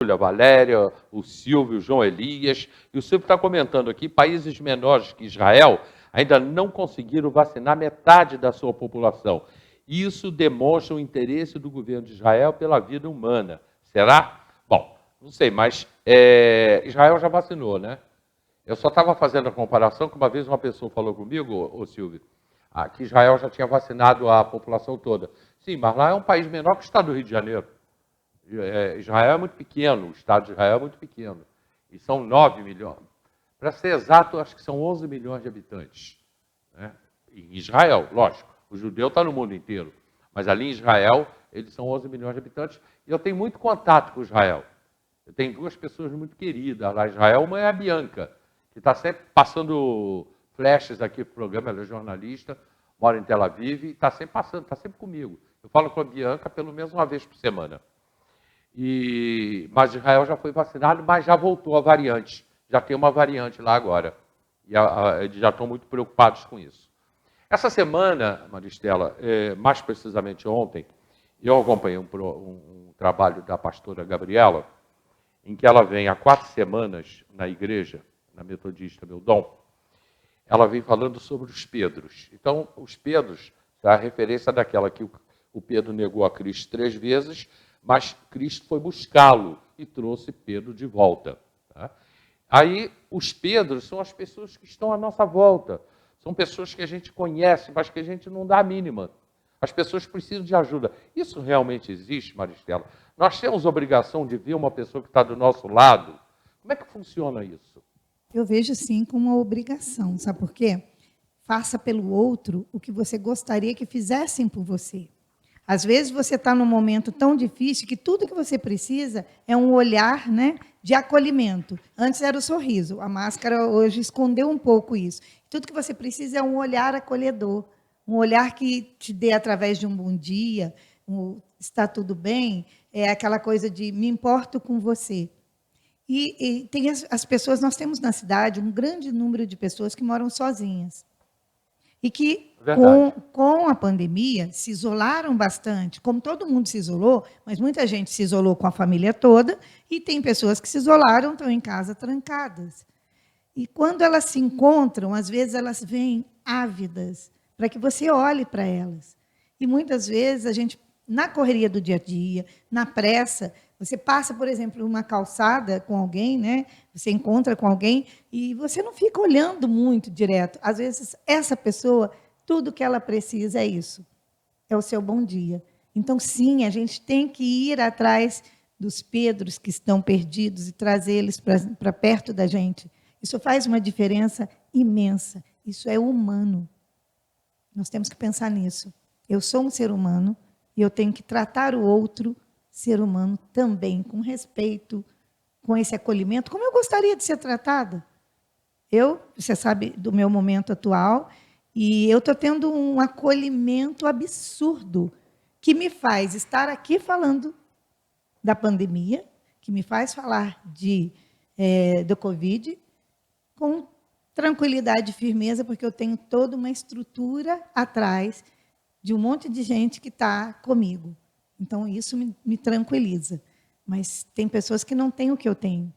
Júlia, a Valéria, o Silvio, o João Elias. E o Silvio está comentando aqui, países menores que Israel ainda não conseguiram vacinar metade da sua população. Isso demonstra o interesse do governo de Israel pela vida humana. Será? Bom, não sei, mas Israel já vacinou, né? Eu só estava fazendo a comparação que uma vez uma pessoa falou comigo, ô Silvio, que Israel já tinha vacinado a população toda. Sim, mas lá é um país menor que o estado do Rio de Janeiro. Israel é muito pequeno, o Estado de Israel é muito pequeno. E são 9 milhões. Para ser exato, acho que são 11 milhões de habitantes. Né? Em Israel, lógico. O judeu está no mundo inteiro. Mas ali em Israel, eles são 11 milhões de habitantes. E eu tenho muito contato com Israel. Eu tenho duas pessoas muito queridas lá em Israel. Uma é a Bianca, que está sempre passando flashes aqui para o programa. Ela é jornalista, mora em Tel Aviv e está sempre passando, está sempre comigo. Eu falo com a Bianca pelo menos uma vez por semana. Mas Israel já foi vacinado, mas já voltou a variante. Já tem uma variante lá agora. E eles já estão muito preocupados com isso. Essa semana, Maristela, mais precisamente ontem, eu acompanhei um trabalho da pastora Gabriela, em que ela vem há 4 semanas na igreja, na Metodista Meudon. Ela vem falando sobre os Pedros. Então, os Pedros, a referência daquela que o Pedro negou a Cristo 3 vezes, mas Cristo foi buscá-lo e trouxe Pedro de volta. Tá? Aí, os Pedros são as pessoas que estão à nossa volta. São pessoas que a gente conhece, mas que a gente não dá a mínima. As pessoas precisam de ajuda. Isso realmente existe, Maristela? Nós temos obrigação de ver uma pessoa que está do nosso lado? Como é que funciona isso? Eu vejo, sim, como uma obrigação. Sabe por quê? Faça pelo outro o que você gostaria que fizessem por você. Às vezes você está num momento tão difícil que tudo que você precisa é um olhar, né, de acolhimento. Antes era o sorriso, a máscara hoje escondeu um pouco isso. Tudo que você precisa é um olhar acolhedor, um olhar que te dê através de um bom dia, está tudo bem, é aquela coisa de me importo com você. E tem as pessoas, nós temos na cidade um grande número de pessoas que moram sozinhas. E que, com a pandemia, se isolaram bastante. Como todo mundo se isolou, mas muita gente se isolou com a família toda, e tem pessoas que se isolaram, estão em casa trancadas. E quando elas se encontram, às vezes elas vêm ávidas para que você olhe para elas. E muitas vezes a gente, na correria do dia a dia, na pressa, você passa, por exemplo, uma calçada com alguém, né? Você encontra com alguém e você não fica olhando muito direto. Às vezes, essa pessoa, tudo que ela precisa é isso, é o seu bom dia. Então, sim, a gente tem que ir atrás dos Pedros que estão perdidos e trazê-los para perto da gente. Isso faz uma diferença imensa. Isso é humano. Nós temos que pensar nisso. Eu sou um ser humano e eu tenho que tratar o outro ser humano também, com respeito, com esse acolhimento, como eu gostaria de ser tratada. Você sabe do meu momento atual, e eu estou tendo um acolhimento absurdo, que me faz estar aqui falando da pandemia, que me faz falar do Covid, com tranquilidade e firmeza, porque eu tenho toda uma estrutura atrás de um monte de gente que está comigo. Então, isso me tranquiliza. Mas tem pessoas que não têm o que eu tenho.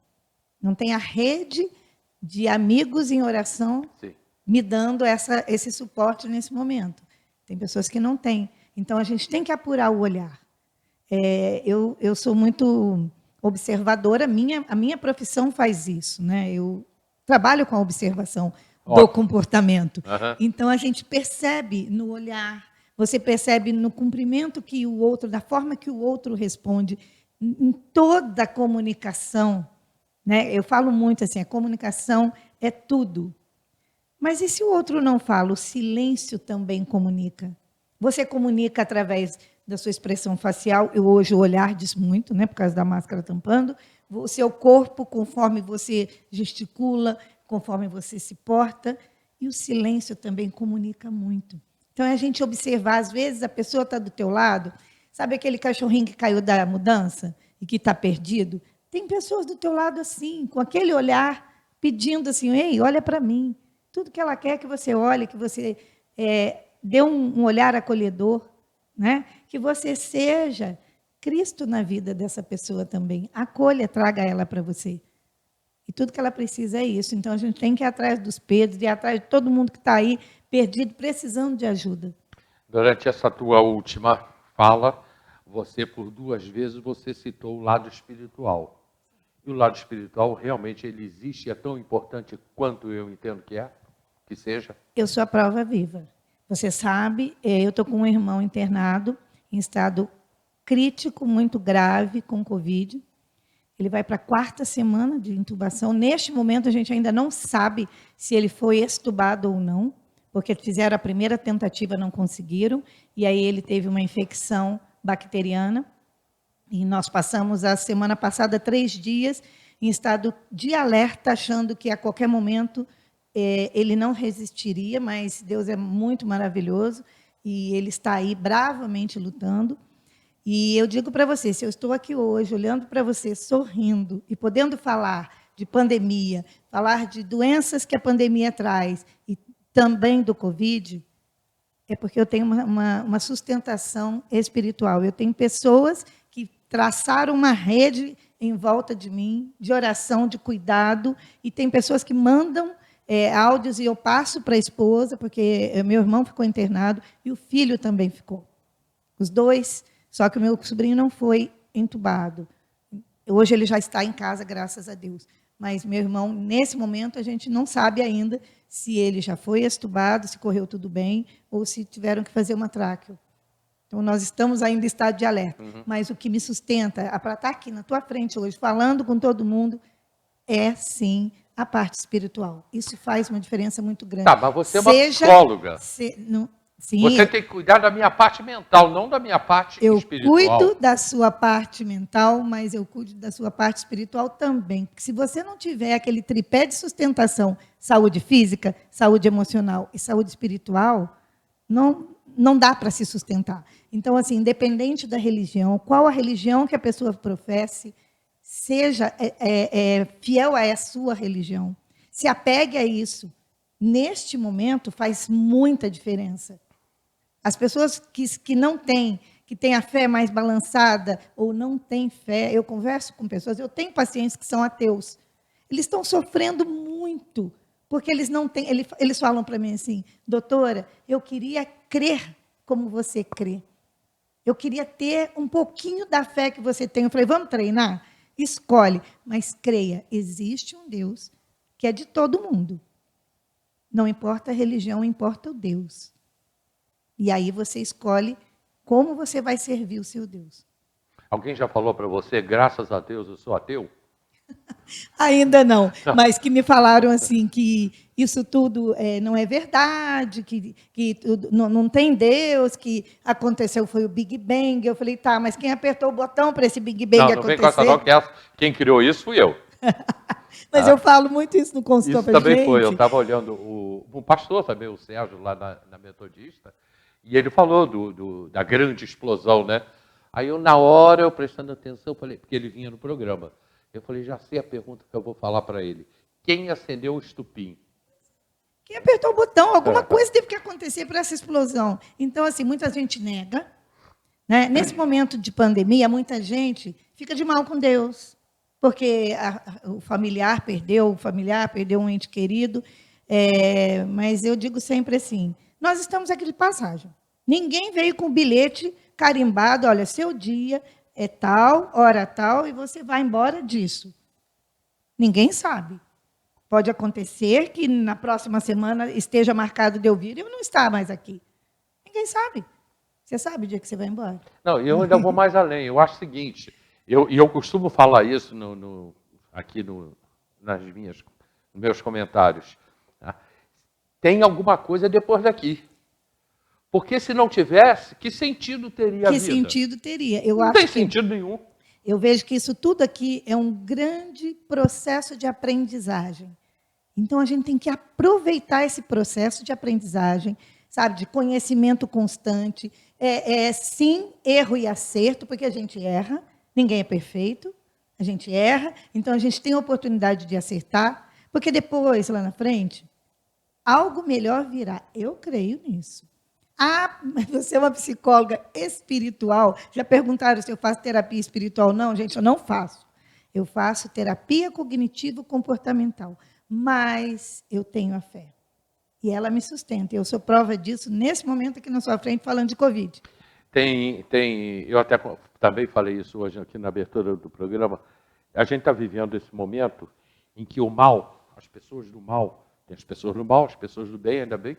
Não tem a rede de amigos em oração Sim. me dando esse suporte nesse momento. Tem pessoas que não têm. Então, a gente tem que apurar o olhar. Eu sou muito observadora, a minha profissão faz isso. Né? Eu trabalho com a observação do comportamento. Uhum. Então, a gente percebe no olhar, você percebe no cumprimento que o outro, da forma que o outro responde, em toda a comunicação. Né? Eu falo muito assim, a comunicação é tudo. Mas e se o outro não fala? O silêncio também comunica. Você comunica através da sua expressão facial, hoje o olhar diz muito, né, por causa da máscara tampando, o seu corpo, conforme você gesticula, conforme você se porta, e o silêncio também comunica muito. Então, é a gente observar, às vezes, a pessoa está do teu lado, sabe aquele cachorrinho que caiu da mudança e que está perdido? Tem pessoas do teu lado assim, com aquele olhar, pedindo assim, ei, olha para mim. Tudo que ela quer que você olhe, que você dê um olhar acolhedor, né? Que você seja Cristo na vida dessa pessoa também. Acolha, traga ela para você. E tudo que ela precisa é isso. Então, a gente tem que ir atrás dos Pedros, ir atrás de todo mundo que está aí, perdido, precisando de ajuda. Durante essa tua última fala, você, por 2 vezes, você citou o lado espiritual. E o lado espiritual, realmente, ele existe e é tão importante quanto eu entendo que seja? Eu sou a prova viva. Você sabe, eu estou com um irmão internado em estado crítico, muito grave, com Covid. Ele vai para a 4ª semana de intubação. Neste momento, a gente ainda não sabe se ele foi extubado ou não, porque fizeram a primeira tentativa, não conseguiram, e aí ele teve uma infecção bacteriana. E nós passamos a semana passada 3 dias em estado de alerta, achando que a qualquer momento ele não resistiria, mas Deus é muito maravilhoso e ele está aí bravamente lutando. E eu digo para você, se eu estou aqui hoje, olhando para você, sorrindo e podendo falar de pandemia, falar de doenças que a pandemia traz e também do Covid, é porque eu tenho uma sustentação espiritual. Eu tenho pessoas que traçaram uma rede em volta de mim, de oração, de cuidado, e tem pessoas que mandam áudios e eu passo para a esposa, porque meu irmão ficou internado e o filho também ficou. Os 2, só que o meu sobrinho não foi entubado. Hoje ele já está em casa, graças a Deus. Mas meu irmão, nesse momento, a gente não sabe ainda se ele já foi extubado, se correu tudo bem, ou se tiveram que fazer uma tráqueo. Então, nós estamos ainda em estado de alerta. Mas o que me sustenta, para estar aqui na tua frente hoje, falando com todo mundo, é, sim, a parte espiritual. Isso faz uma diferença muito grande. Tá, mas você é uma psicóloga. Sim, você tem que cuidar da minha parte mental, não da minha parte espiritual. Eu cuido da sua parte mental, mas eu cuido da sua parte espiritual também. Porque se você não tiver aquele tripé de sustentação, saúde física, saúde emocional e saúde espiritual, não dá para se sustentar. Então, assim, independente da religião, qual a religião que a pessoa professe, seja fiel à sua religião. Se apegue a isso. Neste momento, faz muita diferença. As pessoas que não têm, que têm a fé mais balançada ou não têm fé, eu converso com pessoas, eu tenho pacientes que são ateus. Eles estão sofrendo muito, porque eles não têm, eles falam para mim assim, doutora, eu queria crer como você crê. Eu queria ter um pouquinho da fé que você tem. Eu falei, vamos treinar? Escolhe, mas creia, existe um Deus que é de todo mundo. Não importa a religião, importa o Deus. E aí você escolhe como você vai servir o seu Deus. Alguém já falou para você, graças a Deus, eu sou ateu? Ainda não, mas que me falaram assim, que isso tudo não é verdade, que não tem Deus, que aconteceu foi o Big Bang. Eu falei, tá, mas quem apertou o botão para esse Big Bang acontecer? Não vem com essa não, que quem criou isso fui eu. Mas eu falo muito isso no consultório. Isso também foi, eu estava olhando o pastor também, o Sérgio, lá na Metodista, e ele falou da grande explosão, né? Aí eu, na hora, eu prestando atenção, falei, porque ele vinha no programa, eu falei, já sei a pergunta que eu vou falar para ele. Quem acendeu o estupim? Quem apertou o botão? Alguma coisa teve que acontecer para essa explosão. Então, assim, muita gente nega. Né? Nesse momento de pandemia, muita gente fica de mal com Deus, porque o familiar perdeu um ente querido. Mas eu digo sempre assim, nós estamos aqui de passagem. Ninguém veio com bilhete carimbado, olha, seu dia é tal, hora tal, e você vai embora disso. Ninguém sabe. Pode acontecer que na próxima semana esteja marcado de eu vir e eu não estar mais aqui. Ninguém sabe. Você sabe o dia que você vai embora? Não, eu ainda vou mais além. Eu acho o seguinte, eu costumo falar isso aqui nos meus comentários. Tá? Tem alguma coisa depois daqui. Porque se não tivesse, que sentido teria a vida? Que sentido teria? Não tem sentido nenhum. Eu vejo que isso tudo aqui é um grande processo de aprendizagem. Então, a gente tem que aproveitar esse processo de aprendizagem, sabe, de conhecimento constante. Sim, erro e acerto, porque a gente erra, ninguém é perfeito, a gente erra, então a gente tem a oportunidade de acertar, porque depois, lá na frente, algo melhor virá. Eu creio nisso. Ah, mas você é uma psicóloga espiritual. Já perguntaram se eu faço terapia espiritual? Não, gente, eu não faço. Eu faço terapia cognitivo-comportamental. Mas eu tenho a fé. E ela me sustenta. Eu sou prova disso nesse momento aqui na sua frente, falando de Covid. Eu até também falei isso hoje aqui na abertura do programa. A gente está vivendo esse momento em que o mal, as pessoas do mal, tem as pessoas do mal, as pessoas do bem, ainda bem,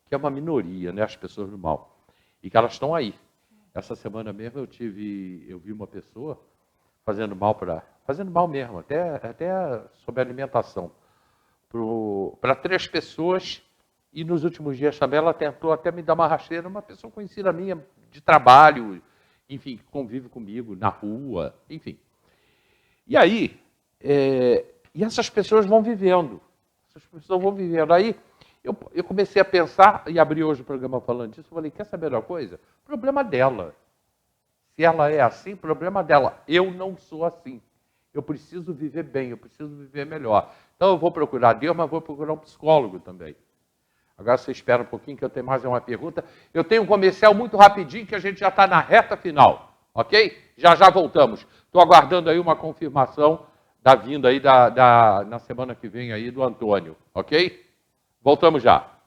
que é uma minoria, né, as pessoas do mal. E que elas estão aí. Essa semana mesmo eu vi uma pessoa fazendo mal mesmo, até sobre alimentação, para 3 pessoas, e nos últimos dias também ela tentou até me dar uma rasteira, uma pessoa conhecida minha, de trabalho, enfim, que convive comigo na rua, enfim. E aí, e essas pessoas vão vivendo. Aí eu comecei a pensar, e abri hoje o programa falando disso, eu falei, quer saber uma coisa? Problema dela. Se ela é assim, problema dela. Eu não sou assim. Eu preciso viver bem, eu preciso viver melhor. Então eu vou procurar Deus, mas vou procurar um psicólogo também. Agora você espera um pouquinho que eu tenho mais uma pergunta. Eu tenho um comercial muito rapidinho que a gente já está na reta final, ok? Já voltamos. Estou aguardando aí uma confirmação da vinda aí na semana que vem aí do Antônio, ok? Voltamos já.